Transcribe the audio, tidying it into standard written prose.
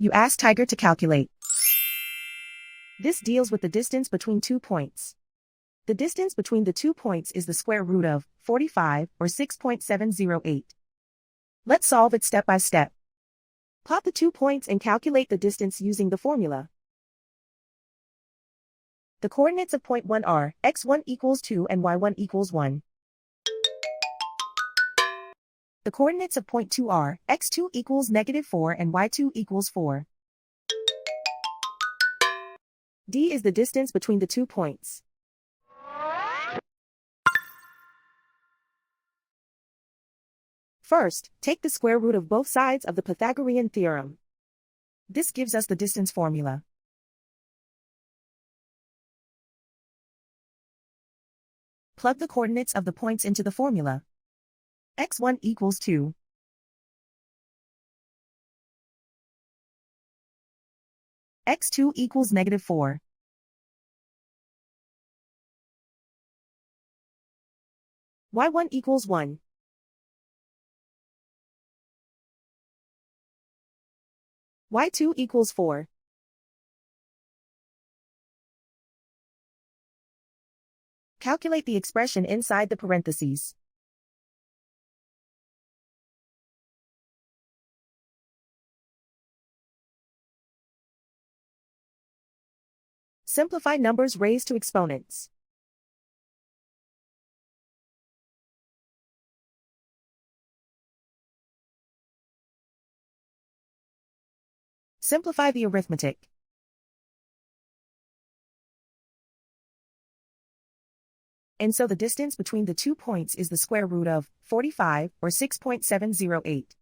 You ask Tiger to calculate. This deals with the distance between 2 points. The distance between the 2 points is the square root of 45, or 6.708. Let's solve it step by step. Plot the 2 points and calculate the distance using the formula. The coordinates of point 1 are x1 equals 2 and y1 equals 1. The coordinates of point 2 are x2 equals -4 and y2 equals 4. D is the distance between the 2 points. First, take the square root of both sides of the Pythagorean theorem. This gives us the distance formula. Plug the coordinates of the points into the formula. x1 equals 2. x2 equals -4. y1 equals 1. y2 equals 4. Calculate the expression inside the parentheses. Simplify numbers raised to exponents. Simplify the arithmetic. And so the distance between the 2 points is the square root of 45, or 6.708.